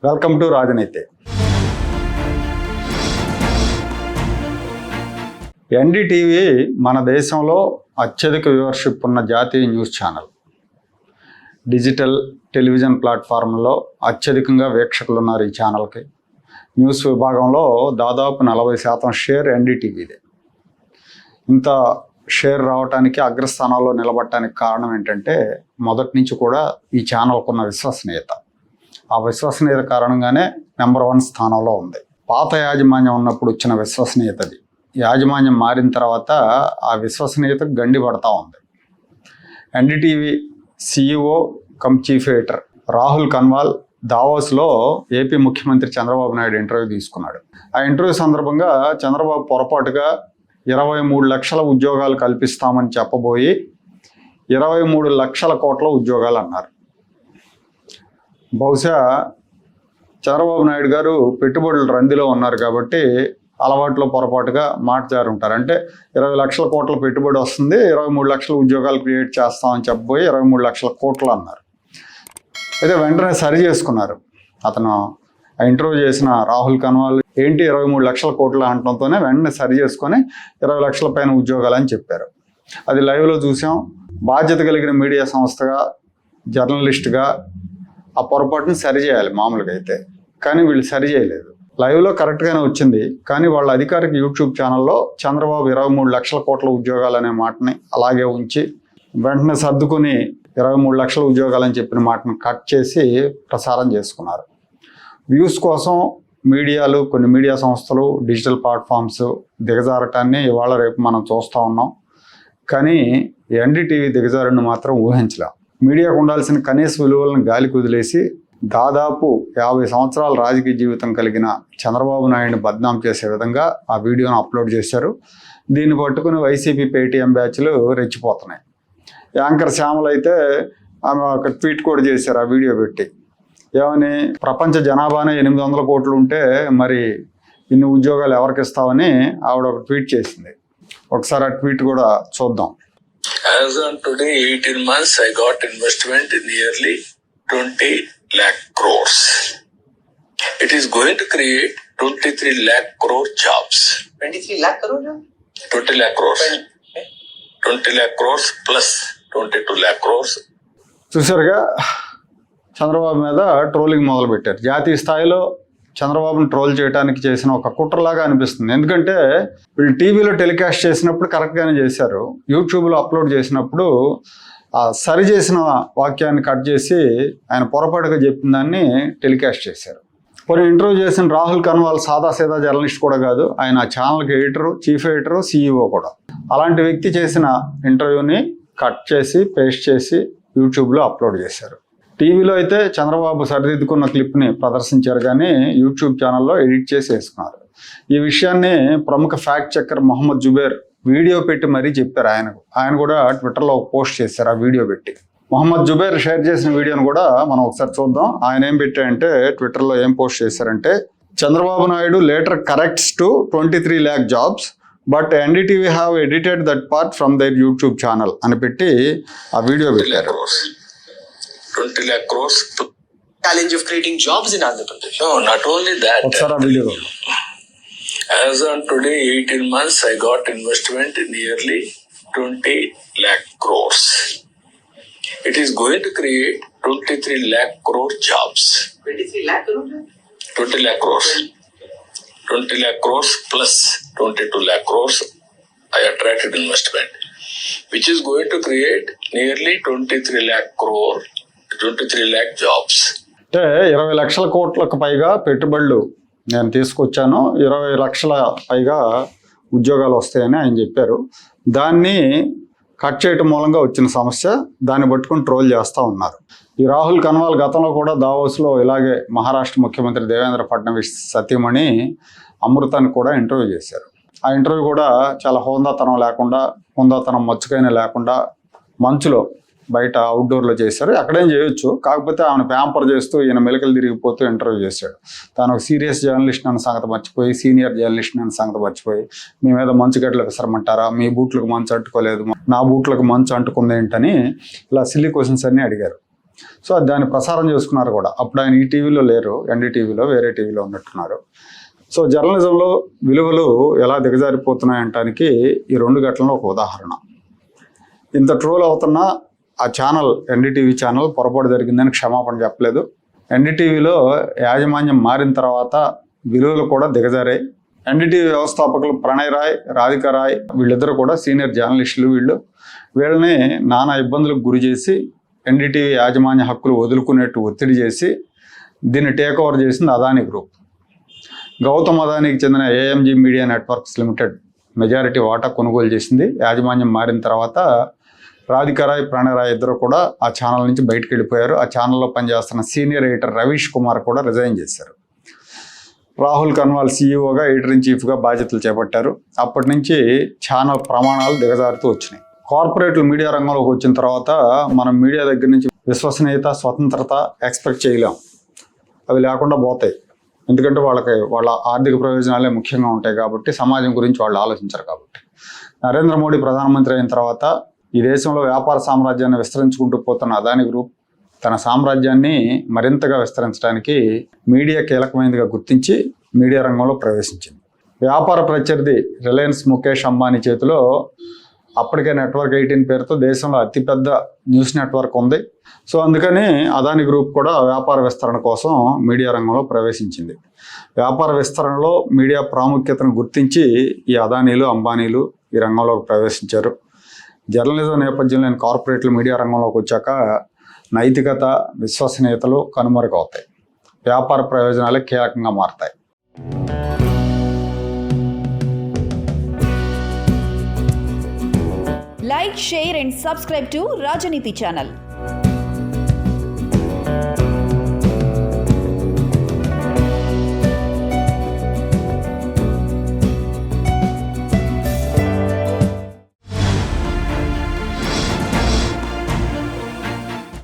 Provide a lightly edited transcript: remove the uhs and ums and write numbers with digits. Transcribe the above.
Welcome to రాజనీతి. NDTV మన దేశంలో అత్యధిక వ్యూవర్షిప్ ఉన్న జాతీయ న్యూస్ ఛానల్. డిజిటల్ టెలివిజన్ ప్లాట్ఫామ్లో అత్యధికంగా వీక్షకులు ఉన్నారు ఈ ఛానల్కి. న్యూస్ విభాగంలో దాదాపు 40% షేర్ ఎన్డీటీవీదే. ఇంత షేర్ రావడానికి, అగ్రస్థానాల్లో నిలబడటానికి కారణం ఏంటంటే మొదటి నుంచి కూడా ఈ ఛానల్కు ఉన్న విశ్వసనీయత. ఆ విశ్వసనీయత కారణంగానే నెంబర్ 1 స్థానంలో ఉంది. పాత యాజమాన్యం ఉన్నప్పుడు వచ్చిన విశ్వసనీయతది. యాజమాన్యం మారిన తర్వాత ఆ విశ్వసనీయతకు గండి పడతా ఉంది. NDTV CEO cum chief editor Rahul Kanwal దావోస్లో ఏపీ ముఖ్యమంత్రి చంద్రబాబు నాయుడు ఇంటర్వ్యూ తీసుకున్నాడు. ఆ ఇంటర్వ్యూ సందర్భంగా చంద్రబాబు పొరపాటుగా 23 లక్షల ఉద్యోగాలు కల్పిస్తామని చెప్పబోయి 23 లక్షల కోట్ల ఉద్యోగాలు అన్నారు. బహుశా చంద్రబాబు నాయుడు గారు పెట్టుబడుల రందిలో ఉన్నారు కాబట్టి అలవాట్లో పొరపాటుగా మాట జారుంటారు. అంటే 20 లక్షల కోట్ల పెట్టుబడి వస్తుంది, 23 లక్షల ఉద్యోగాలు క్రియేట్ చేస్తామని చెప్పబోయి 23 లక్షల కోట్లు అన్నారు. అయితే వెంటనే సరి చేసుకున్నారు. అతను ఇంటర్వ్యూ చేసిన రాహుల్ కన్వాల్ ఏంటి 23 లక్షల కోట్లు అనడంతోనే వెంటనే సరి చేసుకొని 20 లక్షల పైన ఉద్యోగాలు అని చెప్పారు. అది లైవ్లో చూసాం. బాధ్యత కలిగిన మీడియా సంస్థగా, జర్నలిస్ట్గా ఆ పొరపాటుని సరి చేయాలి మామూలుగా అయితే, కానీ వీళ్ళు సరి చేయలేదు. లైవ్లో కరెక్ట్గానే వచ్చింది, కానీ వాళ్ళ అధికారిక యూట్యూబ్ ఛానల్లో చంద్రబాబు 23 లక్షల కోట్ల ఉద్యోగాలు అనే మాటని అలాగే ఉంచి వెంటనే సర్దుకుని 23 లక్షల ఉద్యోగాలని చెప్పిన మాటను కట్ చేసి ప్రసారం చేసుకున్నారు. వ్యూస్ కోసం మీడియాలు, కొన్ని మీడియా సంస్థలు, డిజిటల్ ప్లాట్ఫామ్స్ దిగజారటాన్ని ఇవాళ రేపు మనం చూస్తూ ఉన్నాం. కానీ ఎన్డీటీవీ దిగజారుని మాత్రం ఊహించలేం. మీడియాకు ఉండాల్సిన కనీస విలువలను గాలికి వదిలేసి దాదాపు 50 సంవత్సరాల రాజకీయ జీవితం కలిగిన చంద్రబాబు నాయుడిని బద్నాం చేసే విధంగా ఆ వీడియోను అప్లోడ్ చేశారు. దీన్ని పట్టుకుని వైసీపీ పేటీఎం బ్యాచ్లు రెచ్చిపోతున్నాయి. యాంకర్ శ్యామల అయితే ఆమె ఒక ట్వీట్ కూడా చేశారు ఆ వీడియో పెట్టి. ఏమని, ప్రపంచ జనాభానే 800 కోట్లు ఉంటే మరి ఇన్ని ఉద్యోగాలు ఎవరికి ఇస్తామని ఆవిడ ఒక ట్వీట్ చేసింది. ఒకసారి ఆ ట్వీట్ కూడా చూద్దాం. As on today, 18 months, I got investment in nearly 20 lakh crores. It is going to create 23 lakh crore jobs. 23 lakh crore? 20 lakh crores. 20 lakh crores plus 22 lakh crores. చూసారుగా, చంద్రబాబు మీద ట్రోలింగ్ మొదలుపెట్టారు. జాతీయ స్థాయిలో చంద్రబాబుని ట్రోల్ చేయడానికి చేసిన ఒక కుట్రలాగా అనిపిస్తుంది. ఎందుకంటే వీళ్ళు టీవీలో టెలికాస్ట్ చేసినప్పుడు కరెక్ట్గానే చేశారు, యూట్యూబ్లో అప్లోడ్ చేసినప్పుడు సరి చేసిన వాక్యాన్ని కట్ చేసి ఆయన పొరపాటుగా చెప్పిన దాన్ని టెలికాస్ట్ చేశారు. కొన్ని ఇంటర్వ్యూ చేసిన రాహుల్ కన్వాల్ సాదాసీదా జర్నలిస్ట్ కూడా కాదు, ఆయన ఛానల్కి ఎడిటరు, చీఫ్ ఎడిటరు, CEO కూడా. అలాంటి వ్యక్తి చేసిన ఇంటర్వ్యూని కట్ చేసి పేస్ట్ చేసి యూట్యూబ్లో అప్లోడ్ చేశారు. టీవీలో అయితే చంద్రబాబు సరిదిద్దుకున్న క్లిప్ని ప్రదర్శించారు, కానీ యూట్యూబ్ ఛానల్లో ఎడిట్ చేసి వేసుకున్నారు. ఈ విషయాన్ని ప్రముఖ ఫ్యాక్ట్ చెక్కర్ మొహమ్మద్ జుబేర్ వీడియో పెట్టి మరీ చెప్పారు. ఆయన కూడా ట్విట్టర్లో పోస్ట్ చేశారు ఆ వీడియో పెట్టి. మొహమ్మద్ జుబేర్ షేర్ చేసిన వీడియోని కూడా మనం ఒకసారి చూద్దాం. ఆయన ఏం పెట్టారంటే, ట్విట్టర్లో ఏం పోస్ట్ చేశారంటే, Chandrababu Naidu later corrects to 23 lakh jobs, but NDTV have edited that part from their YouTube channel అని పెట్టి ఆ వీడియో పెట్టారు. 20 lakh crores. Challenge of creating jobs in Andhra Pradesh. No, not only that. ఒకసారి ఆ video. As on today, 18 months, I got investment in nearly 20 lakh crores. It is going to create 23 lakh crore jobs. 23 lakh crore? 20 lakh crores. 20 lakh crores plus 22 lakh crores I attracted investment, which is going to create nearly 23 lakh crore, 23 lakh jobs. అంటే 20 లక్షల కోట్లకు పైగా పెట్టుబడులు నేను తీసుకొచ్చాను, 20 లక్షల పైగా ఉద్యోగాలు వస్తాయని ఆయన చెప్పారు. దాన్ని కట్ చేయటం మూలంగా వచ్చిన సమస్య, దాన్ని పట్టుకుని ట్రోల్ చేస్తూ ఉన్నారు. ఈ రాహుల్ కన్వాల్ గతంలో కూడా దావోస్లో ఇలాగే మహారాష్ట్ర ముఖ్యమంత్రి దేవేంద్ర ఫడ్నవీస్ సతీమణి అమృతాన్ని కూడా ఇంటర్వ్యూ చేశారు. ఆ ఇంటర్వ్యూ కూడా చాలా హోందాతనం మచ్చుకైనా లేకుండా మంచులో బయట అవుట్డోర్లో చేశారు. అక్కడేం చేయొచ్చు, కాకపోతే ఆమెను ప్యాంపర్ చేస్తూ ఈయన మెలికలు తిరిగిపోతూ ఇంటర్వ్యూ చేశాడు. తాను ఒక సీరియస్ జర్నలిస్ట్ అన్న సంగతి మర్చిపోయి, సీనియర్ జర్నలిస్ట్ అన్న సంగతి మర్చిపోయి, మీ మీద మంచు గడ్డలు విసరమంటారా, మీ బూట్లకు మంచు అంటుకోలేదు, నా బూట్లకు మంచు అంటుకుంది ఏంటని ఇలా సిల్లీ క్వశ్చన్స్ అన్నీ అడిగారు. సో దాన్ని ప్రసారం చేసుకున్నారు కూడా. అప్పుడు ఆయన ఈ టీవీలో లేరు, ఎన్డీటీవీలో వేరే టీవీలో ఉన్నట్టున్నారు. సో జర్నలిజంలో విలువలు ఎలా దిగజారిపోతున్నాయంటానికి ఈ 2 ఘటనలు ఒక ఉదాహరణ. ఇంత ట్రోల్ అవుతున్నా ఆ ఛానల్, ఎన్డీటీవీ ఛానల్ పొరపాటు జరిగిందని క్షమాపణ చెప్పలేదు. ఎన్డీటీవీలో యాజమాన్యం మారిన తర్వాత విలువలు కూడా దిగజారాయి. ఎన్డీటీవీ వ్యవస్థాపకులు ప్రణయ్ రాయ్, రాధికా రాయ్ వీళ్ళిద్దరూ కూడా సీనియర్ జర్నలిస్టులు. వీళ్ళని నానా ఇబ్బందులకు గురి చేసి ఎన్డీటీవీ యాజమాన్య హక్కులు వదులుకునేట్టు ఒత్తిడి చేసి దీన్ని టేక్ ఓవర్ చేసింది అదానీ గ్రూప్. గౌతమ్ అదానీకి చెందిన AMG media networks limited majority వాటా కొనుగోలు చేసింది. యాజమాన్యం మారిన తర్వాత రాధికా రాయ్, ప్రణయ్ రాయ్ ఇద్దరు కూడా ఆ ఛానల్ నుంచి బయటకు వెళ్ళిపోయారు. ఆ ఛానల్లో పనిచేస్తున్న సీనియర్ ఎడిటర్ రవీష్ కుమార్ కూడా రిజైన్ చేశారు. రాహుల్ కన్వాల్ సీఈఓగా, ఎడిటర్ ఇన్ చీఫ్గా బాధ్యతలు చేపట్టారు. అప్పటి నుంచి ఛానల్ ప్రమాణాలు దిగజారుతూ వచ్చినాయి. కార్పొరేట్లు మీడియా రంగంలోకి వచ్చిన తర్వాత మనం మీడియా దగ్గర నుంచి విశ్వసనీయత, స్వతంత్రత ఎక్స్పెక్ట్ చేయలేం. అవి లేకుండా పోతాయి. ఎందుకంటే వాళ్ళ ఆర్థిక ప్రయోజనాలే ముఖ్యంగా ఉంటాయి కాబట్టి, సమాజం గురించి వాళ్ళు ఆలోచించరు కాబట్టి. నరేంద్ర మోడీ ప్రధానమంత్రి అయిన తర్వాత ఈ దేశంలో వ్యాపార సామ్రాజ్యాన్ని విస్తరించుకుంటూ పోతున్న అదానీ గ్రూప్ తన సామ్రాజ్యాన్ని మరింతగా విస్తరించడానికి మీడియా కీలకమైనదిగా గుర్తించి మీడియా రంగంలో ప్రవేశించింది. వ్యాపార ప్రత్యర్థి రిలయన్స్ ముఖేష్ అంబానీ చేతిలో అప్పటికే నెట్వర్క్ 18 పేరుతో దేశంలో అతిపెద్ద న్యూస్ నెట్వర్క్ ఉంది. సో అందుకని అదానీ గ్రూప్ కూడా వ్యాపార విస్తరణ కోసం మీడియా రంగంలో ప్రవేశించింది. వ్యాపార విస్తరణలో మీడియా ప్రాముఖ్యతను గుర్తించి ఈ అదానీలు, అంబానీలు ఈ రంగంలోకి ప్రవేశించారు. జర్నలిజం నేపథ్యం లేని కార్పొరేట్లు మీడియా రంగంలోకి వచ్చాక నైతికత, విశ్వసనీయతలు కనుమరుగవుతాయి. వ్యాపార ప్రయోజనాలే కీలకంగా మారతాయి. Like, share and subscribe to Rajaniti channel.